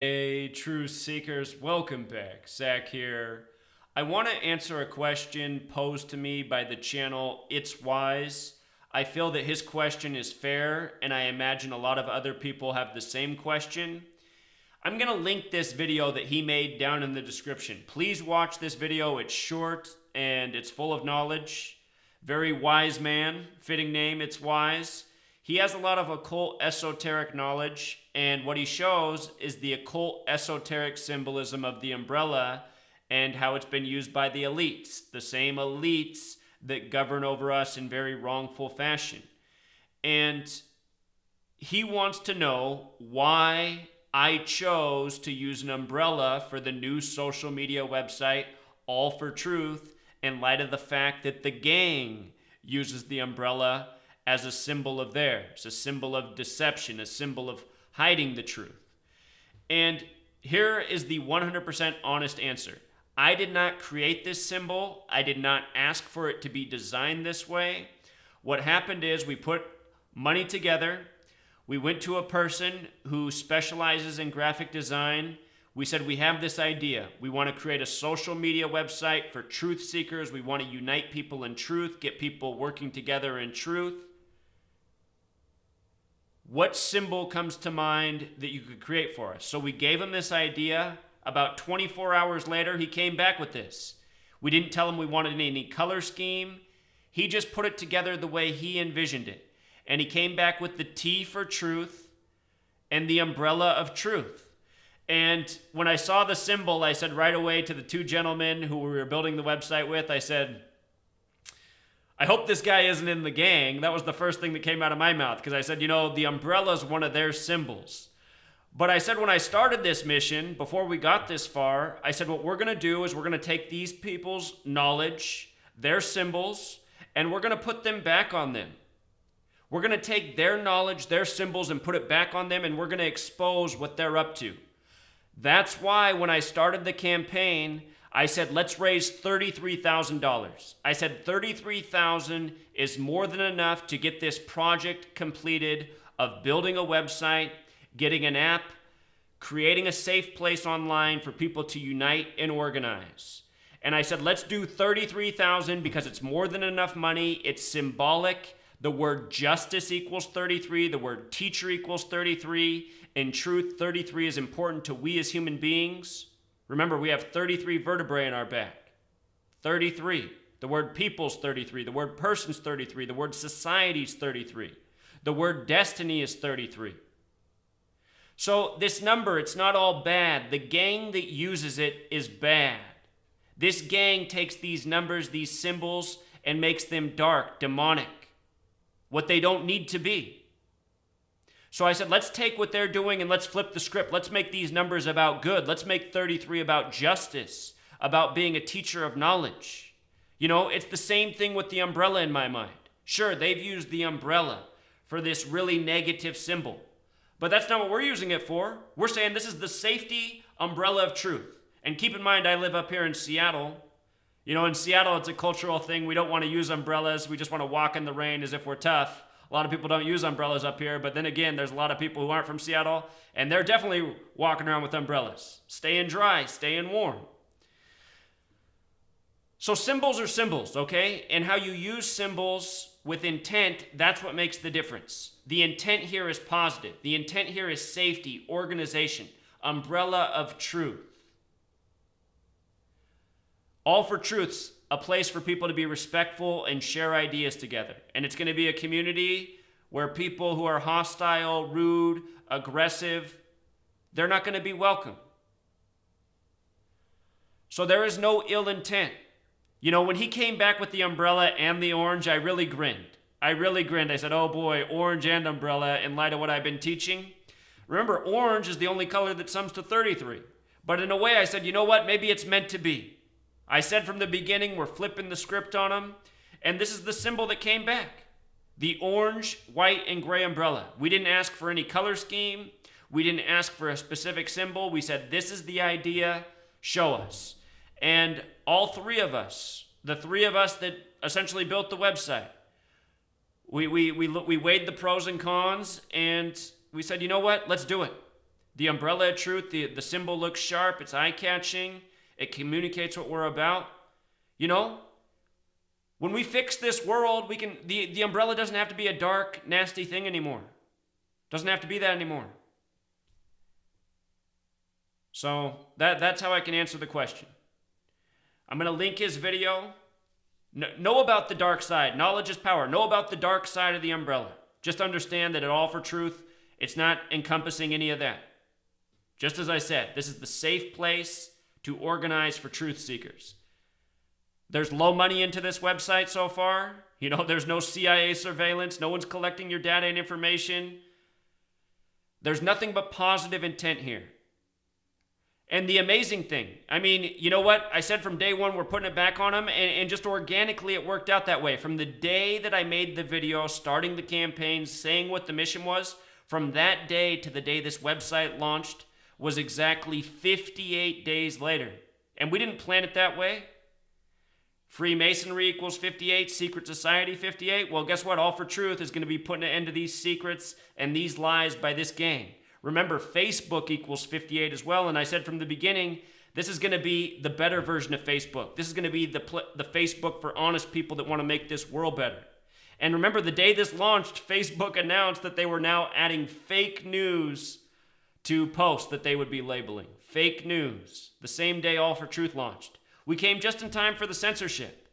Hey, truth seekers, welcome back. Zach here. I want to answer a question posed to me by the channel It's Wise. I feel that his question is fair, and I imagine a lot of other people have the same question. I'm going to link this video that he made down in the description. Please watch this video. It's short and it's full of knowledge. Very wise man, fitting name, It's Wise. He has a lot of occult esoteric knowledge, and what he shows is the occult esoteric symbolism of the umbrella and how it's been used by the elites, the same elites that govern over us in very wrongful fashion. And he wants to know why I chose to use an umbrella for the new social media website, all4truth, in light of the fact that the gang uses the umbrella as a symbol of theirs, a symbol of deception, a symbol of hiding the truth. And here is the 100% honest answer. I did not create this symbol. I did not ask for it to be designed this way. What happened is we put money together. We went to a person who specializes in graphic design. We said, we have this idea. We want to create a social media website for truth seekers. We want to unite people in truth, get people working together in truth. What symbol comes to mind that you could create for us? So we gave him this idea. About 24 hours later, he came back with this. We didn't tell him we wanted any color scheme. He just put it together the way he envisioned it. And he came back with the T for truth and the umbrella of truth. And when I saw the symbol, I said right away to the two gentlemen who we were building the website with, I said, I hope this guy isn't in the gang. That was the first thing that came out of my mouth, because I said, the umbrella is one of their symbols. But I said when I started this mission, before we got this far, I said what we're going to do is we're going to take these people's knowledge, their symbols, and we're going to put them back on them. We're going to take their knowledge, their symbols, and put it back on them, and we're going to expose what they're up to. That's why when I started the campaign, I said, let's raise $33,000. I said $33,000 is more than enough to get this project completed of building a website, getting an app, creating a safe place online for people to unite and organize. And I said, let's do $33,000 because it's more than enough money. It's symbolic. The word justice equals 33. The word teacher equals 33. In truth, 33 is important to we as human beings. Remember, we have 33 vertebrae in our back. 33. The word people's 33. The word person's 33. The word society's 33. The word destiny is 33. So this number, it's not all bad. The gang that uses it is bad. This gang takes these numbers, these symbols, and makes them dark, demonic, what they don't need to be. So I said, let's take what they're doing and let's flip the script. Let's make these numbers about good. Let's make 33 about justice, about being a teacher of knowledge. It's the same thing with the umbrella in my mind. Sure, they've used the umbrella for this really negative symbol, but that's not what we're using it for. We're saying this is the safety umbrella of truth. And keep in mind, I live up here in Seattle. In Seattle, it's a cultural thing. We don't want to use umbrellas. We just want to walk in the rain as if we're tough. A lot of people don't use umbrellas up here, but then again, there's a lot of people who aren't from Seattle, and they're definitely walking around with umbrellas. Staying dry, staying warm. So symbols are symbols, okay? And how you use symbols with intent, that's what makes the difference. The intent here is positive. The intent here is safety, organization, umbrella of truth. All4truth's a place for people to be respectful and share ideas together. And it's going to be a community where people who are hostile, rude, aggressive, they're not going to be welcome. So there is no ill intent. When he came back with the umbrella and the orange, I really grinned. I said, oh boy, orange and umbrella in light of what I've been teaching. Remember, orange is the only color that sums to 33. But in a way, I said, you know what? Maybe it's meant to be. I said from the beginning, we're flipping the script on them. And this is the symbol that came back. The orange, white, and gray umbrella. We didn't ask for any color scheme. We didn't ask for a specific symbol. We said, this is the idea. Show us. And all three of us, the three of us that essentially built the website, we weighed the pros and cons, and we said, you know what? Let's do it. The umbrella of truth, the symbol looks sharp, it's eye-catching, it communicates what we're about. You know, when we fix this world, we can the umbrella doesn't have to be a dark, nasty thing anymore. Doesn't have to be that anymore. So that's how I can answer the question. I'm going to link his video. Know about the dark side. Knowledge is power. Know about the dark side of the umbrella. Just understand that at All for Truth, it's not encompassing any of that. Just as I said, this is the safe place to organize for truth seekers. There's low money into this website so far. You know, there's no CIA surveillance. No one's collecting your data and information. There's nothing but positive intent here. And the amazing thing, I mean, you know what? I said from day one, we're putting it back on them, and just organically it worked out that way. From the day that I made the video, starting the campaign, saying what the mission was, from that day to the day this website launched was exactly 58 days later. And we didn't plan it that way. Freemasonry equals 58, secret society 58. Well, guess what? All for Truth is going to be putting an end to these secrets and these lies by this gang. Remember, Facebook equals 58 as well. And I said from the beginning, this is going to be the better version of Facebook. This is going to be the Facebook for honest people that want to make this world better. And remember, the day this launched, Facebook announced that they were now adding fake news to posts that they would be labeling. Fake news. The same day All for Truth launched. We came just in time for the censorship.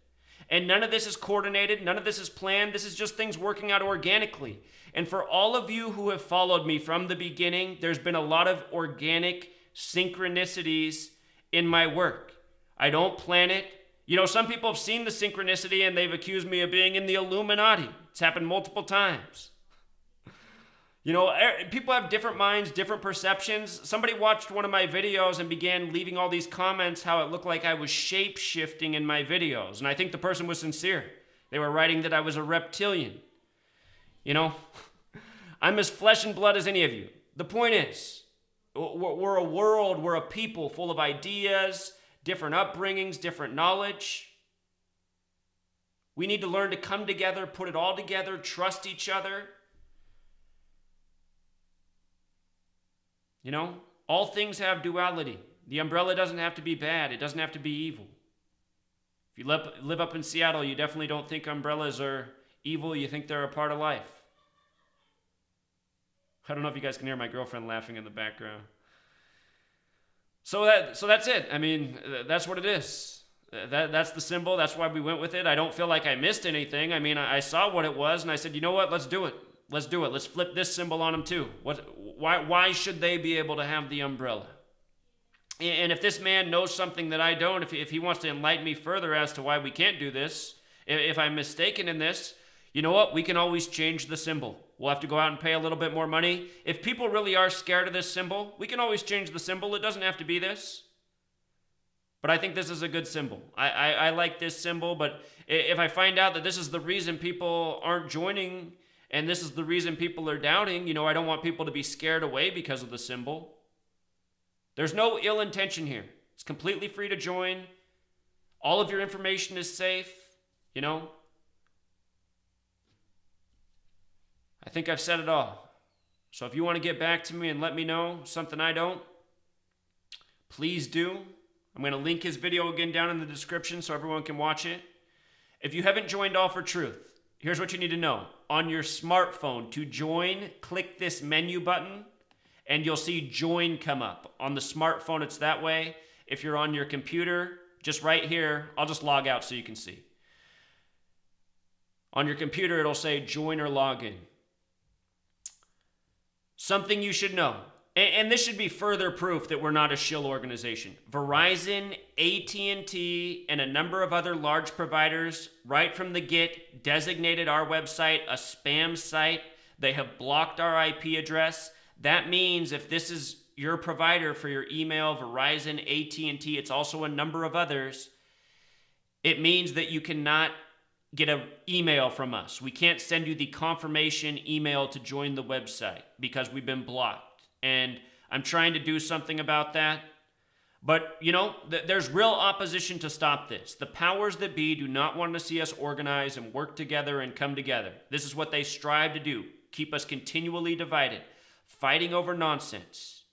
And none of this is coordinated. None of this is planned. This is just things working out organically. And for all of you who have followed me from the beginning, there's been a lot of organic synchronicities in my work. I don't plan it. You know, some people have seen the synchronicity and they've accused me of being in the Illuminati. It's happened multiple times. You know, people have different minds, different perceptions. Somebody watched one of my videos and began leaving all these comments how it looked like I was shape-shifting in my videos. And I think the person was sincere. They were writing that I was a reptilian. You know, I'm as flesh and blood as any of you. The point is, we're a world, we're a people full of ideas, different upbringings, different knowledge. We need to learn to come together, put it all together, trust each other. You know, all things have duality. The umbrella doesn't have to be bad. It doesn't have to be evil. If you live up in Seattle, you definitely don't think umbrellas are evil. You think they're a part of life. I don't know if you guys can hear my girlfriend laughing in the background. So that's it. I mean, that's what it is. That's the symbol. That's why we went with it. I don't feel like I missed anything. I mean, I saw what it was, and I said, you know what? Let's do it. Let's do it. Let's flip this symbol on them too. Why should they be able to have the umbrella? And if this man knows something that I don't, if he wants to enlighten me further as to why we can't do this, if I'm mistaken in this, you know what? We can always change the symbol. We'll have to go out and pay a little bit more money. If people really are scared of this symbol, we can always change the symbol. It doesn't have to be this. But I think this is a good symbol. I like this symbol, but if I find out that this is the reason people aren't joining and this is the reason people are doubting, you know, I don't want people to be scared away because of the symbol. There's no ill intention here. It's completely free to join. All of your information is safe, you know. I think I've said it all. So if you want to get back to me and let me know something I don't, please do. I'm going to link his video again down in the description so everyone can watch it. If you haven't joined All for Truth, here's what you need to know. On your smartphone, to join, click this menu button, and you'll see join come up. On the smartphone, it's that way. If you're on your computer, just right here, I'll just log out so you can see. On your computer, it'll say join or log in. Something you should know, and this should be further proof that we're not a shill organization. Verizon, AT&T, and a number of other large providers, right from the get, designated our website a spam site. They have blocked our IP address. That means if this is your provider for your email, Verizon, AT&T, it's also a number of others, it means that you cannot get an email from us. We can't send you the confirmation email to join the website because we've been blocked. And I'm trying to do something about that. But, you know, there's real opposition to stop this. The powers that be do not want to see us organize and work together and come together. This is what they strive to do, keep us continually divided, fighting over nonsense.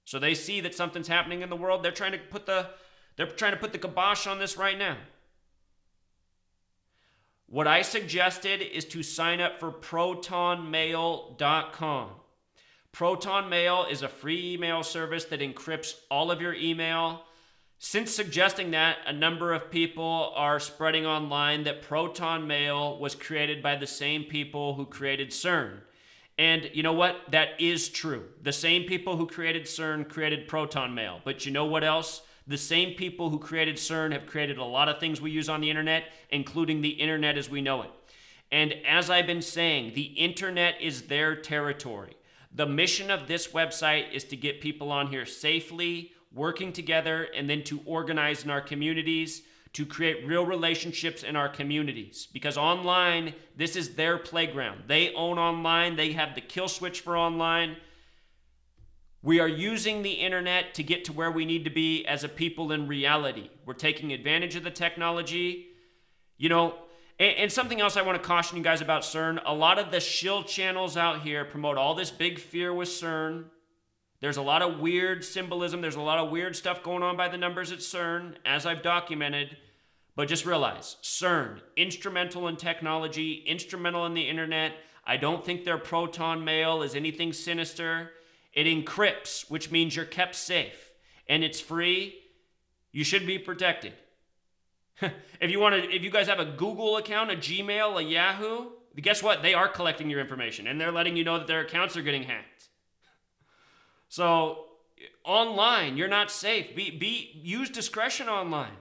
So they see that something's happening in the world. They're trying to put the kibosh on this right now. What I suggested is to sign up for protonmail.com. Proton Mail is a free email service that encrypts all of your email. Since suggesting that, a number of people are spreading online that Proton Mail was created by the same people who created CERN. And you know what? That is true. The same people who created CERN created Proton Mail. But you know what else? The same people who created CERN have created a lot of things we use on the internet, including the internet as we know it. And as I've been saying, the internet is their territory. The mission of this website is to get people on here safely, working together, and then to organize in our communities, to create real relationships in our communities. Because online, this is their playground. They own online. They have the kill switch for online. We are using the internet to get to where we need to be as a people in reality. We're taking advantage of the technology. You know, and something else I want to caution you guys about CERN, a lot of the shill channels out here promote all this big fear with CERN. There's a lot of weird symbolism. There's a lot of weird stuff going on by the numbers at CERN, as I've documented. But just realize, CERN, instrumental in technology, instrumental in the internet. I don't think their Proton Mail is anything sinister. It encrypts, which means you're kept safe. And it's free. You should be protected. If you guys have a Google account, a Gmail, a Yahoo, guess what? They are collecting your information, and they're letting you know that their accounts are getting hacked. So online, you're not safe. Use discretion online.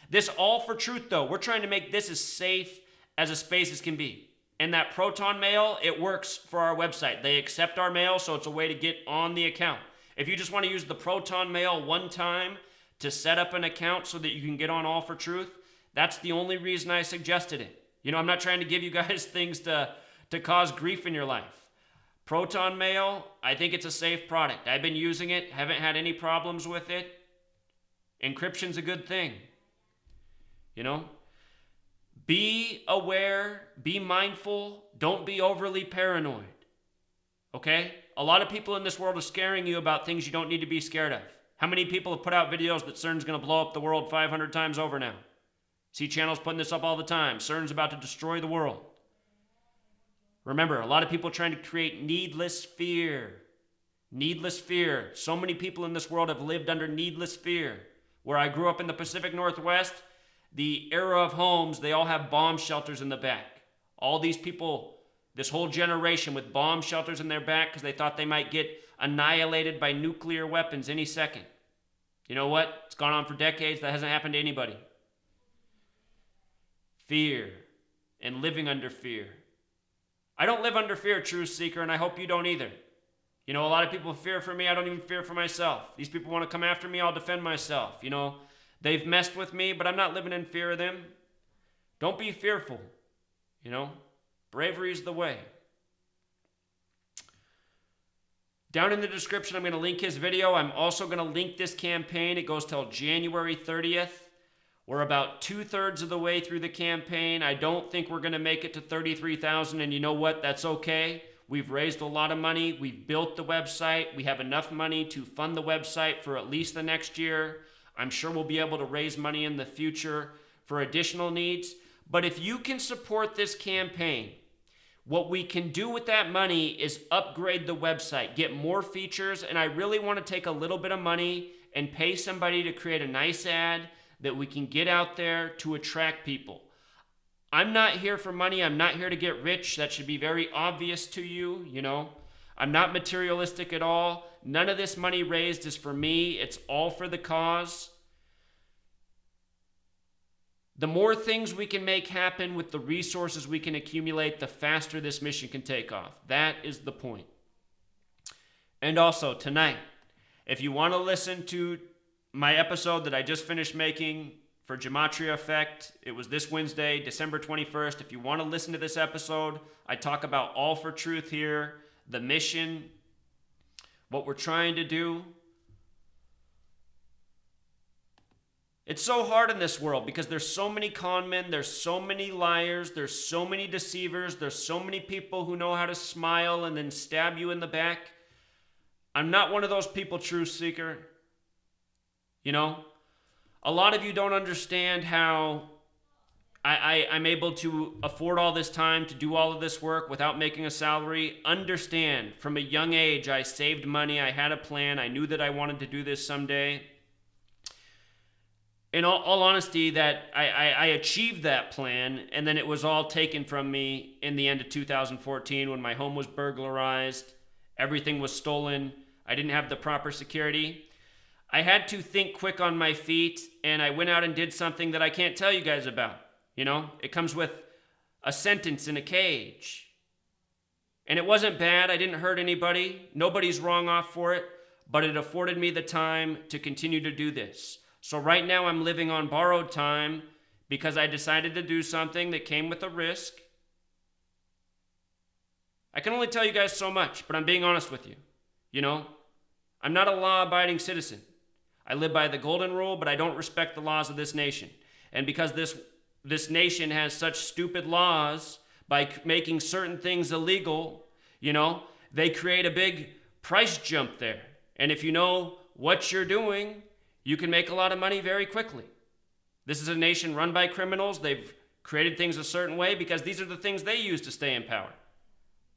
This all for truth, though, we're trying to make this as safe as a space as can be. And that Proton Mail, it works for our website. They accept our mail, so it's a way to get on the account. If you just want to use the Proton Mail one time to set up an account so that you can get on All for Truth, that's the only reason I suggested it. You know, I'm not trying to give you guys things to cause grief in your life. Proton Mail, I think it's a safe product. I've been using it, haven't had any problems with it. Encryption's a good thing. You know? Be aware, be mindful, don't be overly paranoid. Okay? A lot of people in this world are scaring you about things you don't need to be scared of. How many people have put out videos that CERN's going to blow up the world 500 times over now? See channels putting this up all the time. CERN's about to destroy the world. Remember, a lot of people are trying to create needless fear. Needless fear. So many people in this world have lived under needless fear. Where I grew up in the Pacific Northwest, the era of homes, they all have bomb shelters in the back. All these people, this whole generation with bomb shelters in their back because they thought they might get annihilated by nuclear weapons any second. You know what? It's gone on for decades. That hasn't happened to anybody. Fear and living under fear. I don't live under fear, Truth Seeker, and I hope you don't either. You know, a lot of people fear for me. I don't even fear for myself. These people want to come after me. I'll defend myself. You know, they've messed with me, but I'm not living in fear of them. Don't be fearful. You know, bravery is the way. Down in the description, I'm going to link his video. I'm also going to link this campaign. It goes till January 30th. We're about 2/3 of the way through the campaign. I don't think we're going to make it to 33,000, and you know what? That's okay. We've raised a lot of money. We've built the website. We have enough money to fund the website for at least the next year. I'm sure we'll be able to raise money in the future for additional needs. But if you can support this campaign, what we can do with that money is upgrade the website, get more features, and I really want to take a little bit of money and pay somebody to create a nice ad that we can get out there to attract people. I'm not here for money. I'm not here to get rich. That should be very obvious to you, you know. I'm not materialistic at all. None of this money raised is for me. It's all for the cause. The more things we can make happen with the resources we can accumulate, the faster this mission can take off. That is the point. And also, tonight, if you want to listen to my episode that I just finished making for Gematria Effect, it was this Wednesday, December 21st. If you want to listen to this episode, I talk about All for Truth here, the mission, what we're trying to do. It's so hard in this world because there's so many con men, there's so many liars, there's so many deceivers, there's so many people who know how to smile and then stab you in the back. I'm not one of those people, truth seeker. You know, a lot of you don't understand how I'm able to afford all this time to do all of this work without making a salary. Understand, from a young age, I saved money. I had a plan. I knew that I wanted to do this someday. In all honesty, that I achieved that plan, and then it was all taken from me in the end of 2014 when my home was burglarized. Everything was stolen. I didn't have the proper security. I had to think quick on my feet, and I went out and did something that I can't tell you guys about. You know, it comes with a sentence in a cage. And it wasn't bad. I didn't hurt anybody. Nobody's wrong off for it. But it afforded me the time to continue to do this. So right now I'm living on borrowed time because I decided to do something that came with a risk. I can only tell you guys so much, but I'm being honest with you. You know, I'm not a law-abiding citizen. I live by the golden rule, but I don't respect the laws of this nation. And because this nation has such stupid laws, by making certain things illegal, you know, they create a big price jump there. And if you know what you're doing, you can make a lot of money very quickly. This is a nation run by criminals. They've created things a certain way because these are the things they use to stay in power.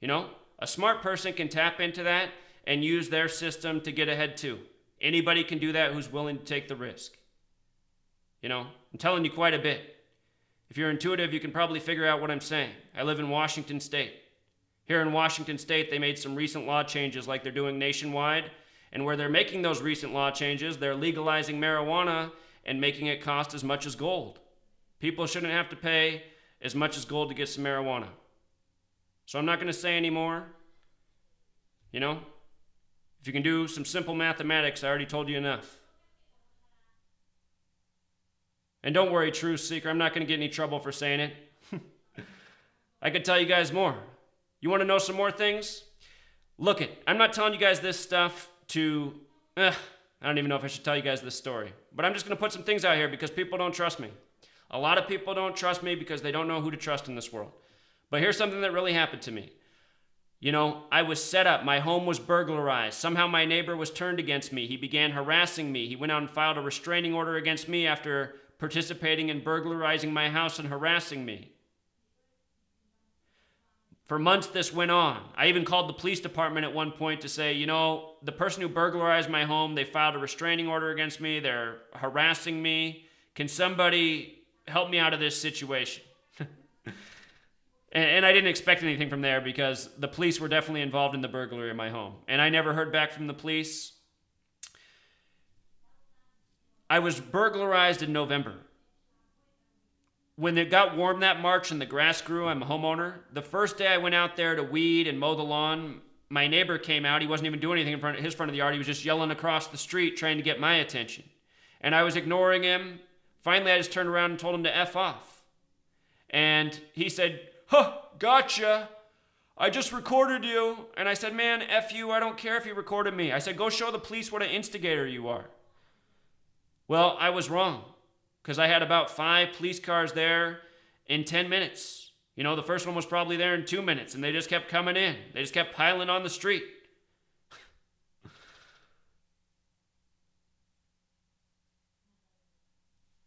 You know, a smart person can tap into that and use their system to get ahead too. Anybody can do that who's willing to take the risk. You know, I'm telling you quite a bit. If you're intuitive, you can probably figure out what I'm saying. I live in Washington State. Here in Washington State, they made some recent law changes like they're doing nationwide. And where they're making those recent law changes, they're legalizing marijuana and making it cost as much as gold. People shouldn't have to pay as much as gold to get some marijuana. So I'm not going to say anymore. You know, if you can do some simple mathematics, I already told you enough. And don't worry, truth seeker, I'm not going to get any trouble for saying it. I could tell you guys more. You want to know some more things? Look it, I'm not telling you guys this stuff to, I don't even know if I should tell you guys this story. But I'm just going to put some things out here because people don't trust me. A lot of people don't trust me because they don't know who to trust in this world. But here's something that really happened to me. You know, I was set up. My home was burglarized. Somehow my neighbor was turned against me. He began harassing me. He went out and filed a restraining order against me after participating in burglarizing my house and harassing me. For months this went on. I even called the police department at one point to say, you know, the person who burglarized my home, they filed a restraining order against me. They're harassing me. Can somebody help me out of this situation? And I didn't expect anything from there because the police were definitely involved in the burglary of my home. And I never heard back from the police. I was burglarized in November. When it got warm that March and the grass grew, I'm a homeowner. The first day I went out there to weed and mow the lawn, my neighbor came out. He wasn't even doing anything in his front of the yard. He was just yelling across the street trying to get my attention. And I was ignoring him. Finally, I just turned around and told him to F off. And he said, gotcha. I just recorded you. And I said, man, F you. I don't care if you recorded me. I said, go show the police what an instigator you are. Well, I was wrong because I had about 5 police cars there in 10 minutes. You know, the first one was probably there in 2 minutes and they just kept coming in. They just kept piling on the street.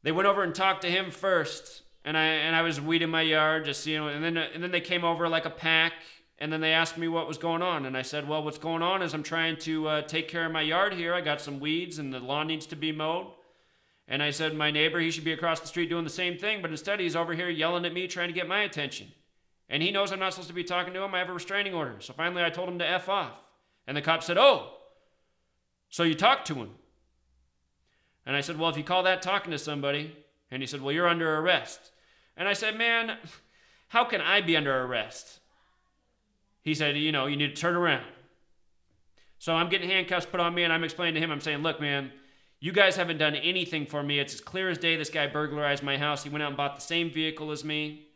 They went over and talked to him first. And I was weeding my yard, just, you know, and then they came over like a pack, and then they asked me what was going on. And I said, well, what's going on is I'm trying to take care of my yard here. I got some weeds, and the lawn needs to be mowed. And I said, my neighbor, he should be across the street doing the same thing, but instead he's over here yelling at me, trying to get my attention. And he knows I'm not supposed to be talking to him. I have a restraining order. So finally I told him to F off. And the cop said, oh, so you talked to him? And I said, well, if you call that talking to somebody. And he said, well, you're under arrest. And I said, man, how can I be under arrest? He said, you know, you need to turn around. So I'm getting handcuffs put on me, and I'm explaining to him, I'm saying, look, man, you guys haven't done anything for me. It's as clear as day this guy burglarized my house. He went out and bought the same vehicle as me.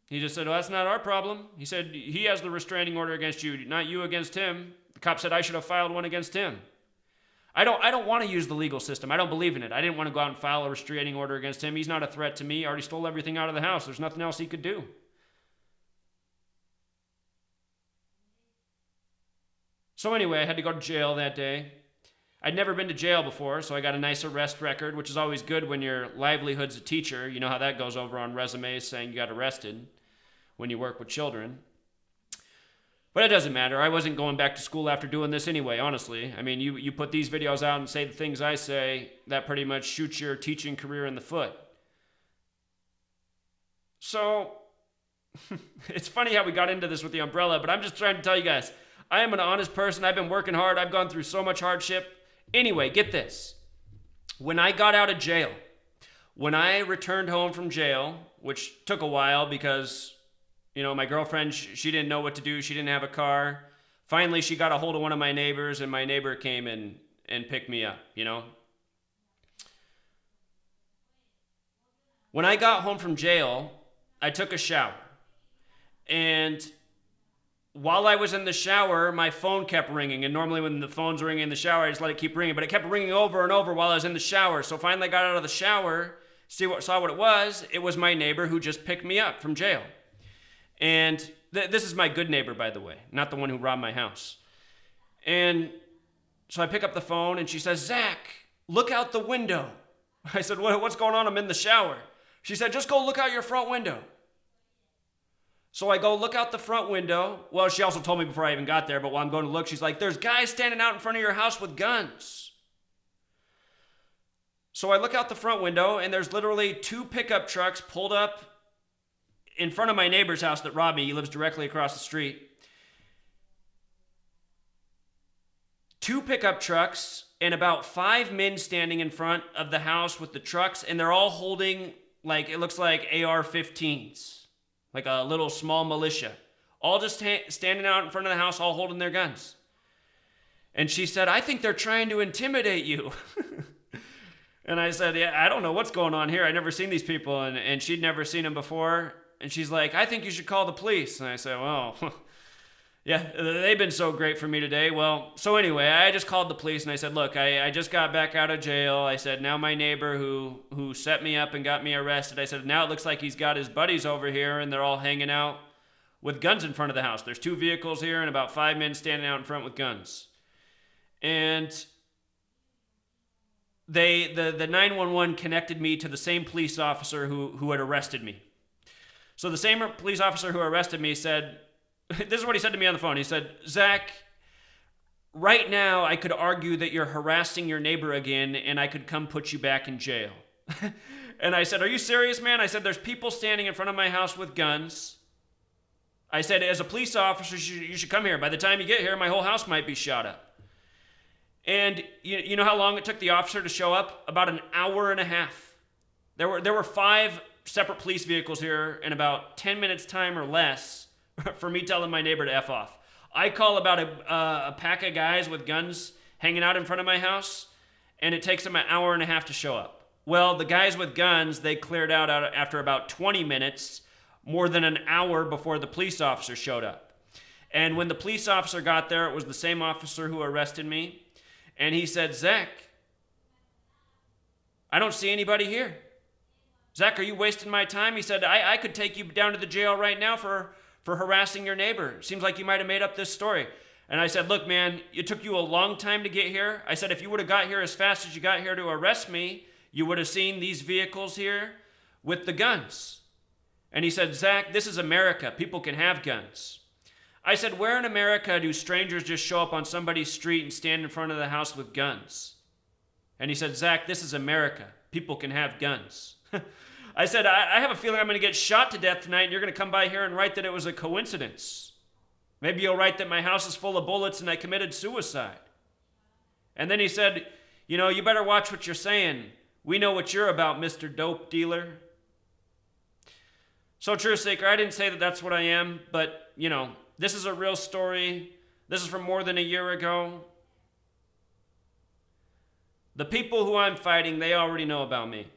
He just said, well, that's not our problem. He said, he has the restraining order against you, not you against him. The cop said I should have filed one against him. I don't want to use the legal system. I don't believe in it. I didn't want to go out and file a restraining order against him. He's not a threat to me. He already stole everything out of the house. There's nothing else he could do. So anyway, I had to go to jail that day. I'd never been to jail before, so I got a nice arrest record, which is always good when your livelihood's a teacher. You know how that goes over on resumes saying you got arrested when you work with children. But it doesn't matter. I wasn't going back to school after doing this anyway, honestly. I mean, you put these videos out and say the things I say, that pretty much shoots your teaching career in the foot. So, it's funny how we got into this with the umbrella, but I'm just trying to tell you guys, I am an honest person. I've been working hard. I've gone through so much hardship. Anyway, get this. When I got out of jail, when I returned home from jail, which took a while because my girlfriend, she didn't know what to do. She didn't have a car. Finally, she got a hold of one of my neighbors, and my neighbor came and picked me up, When I got home from jail, I took a shower. And while I was in the shower, my phone kept ringing. And normally when the phone's ringing in the shower, I just let it keep ringing. But it kept ringing over and over while I was in the shower. So finally I got out of the shower, saw what it was. It was my neighbor who just picked me up from jail. And this is my good neighbor, by the way, not the one who robbed my house. And so I pick up the phone and she says, "Zach, look out the window." I said, "What's going on? I'm in the shower." She said, "Just go look out your front window." So I go look out the front window. Well, she also told me before I even got there, but while I'm going to look, she's like, "There's guys standing out in front of your house with guns." So I look out the front window and there's literally 2 pickup trucks pulled up in front of my neighbor's house that robbed me. He lives directly across the street. 2 pickup trucks and about 5 men standing in front of the house with the trucks, and they're all holding, it looks like AR-15s, like a little small militia. All just standing out in front of the house, all holding their guns. And she said, "I think they're trying to intimidate you." And I said, "Yeah, I don't know what's going on here. I've never seen these people." And she'd never seen them before. And she's like, "I think you should call the police." And I said, "Well, yeah, they've been so great for me today." Well, so anyway, I just called the police and I said, "Look, I just got back out of jail." I said, "Now my neighbor who set me up and got me arrested," I said, "now it looks like he's got his buddies over here and they're all hanging out with guns in front of the house. There's 2 vehicles here and about 5 men standing out in front with guns." And the 911 connected me to the same police officer who had arrested me. So the same police officer who arrested me said, this is what he said to me on the phone. He said, "Zach, right now I could argue that you're harassing your neighbor again and I could come put you back in jail." And I said, "Are you serious, man?" I said, "There's people standing in front of my house with guns." I said, "As a police officer, you should come here. By the time you get here, my whole house might be shot up." And you know how long it took the officer to show up? About an hour and a half. There were 5 separate police vehicles here in about 10 minutes time or less for me telling my neighbor to F off. I call about a pack of guys with guns hanging out in front of my house, and it takes them an hour and a half to show up. Well, the guys with guns, they cleared out after about 20 minutes, more than an hour before the police officer showed up. And when the police officer got there, it was the same officer who arrested me. And he said, "Zach, I don't see anybody here. Zach, are you wasting my time?" He said, I could take you down to the jail right now for harassing your neighbor. Seems like you might have made up this story." And I said, "Look, man, it took you a long time to get here." I said, "If you would have got here as fast as you got here to arrest me, you would have seen these vehicles here with the guns." And he said, "Zach, this is America. People can have guns." I said, "Where in America do strangers just show up on somebody's street and stand in front of the house with guns?" And he said, "Zach, this is America. People can have guns." I said, I have a feeling I'm going to get shot to death tonight, and you're going to come by here and write that it was a coincidence. Maybe you'll write that my house is full of bullets and I committed suicide." And then he said, "You better watch what you're saying. We know what you're about, Mr. Dope Dealer." So, Truth Seeker, I didn't say that that's what I am, but, this is a real story. This is from more than a year ago. The people who I'm fighting, they already know about me,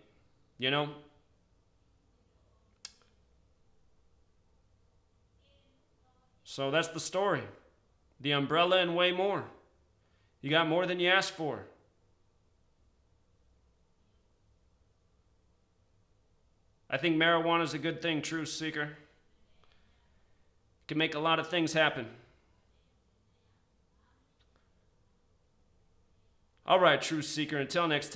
So that's the story. The umbrella and way more. You got more than you asked for. I think marijuana is a good thing, Truth Seeker. It can make a lot of things happen. All right, Truth Seeker, until next time.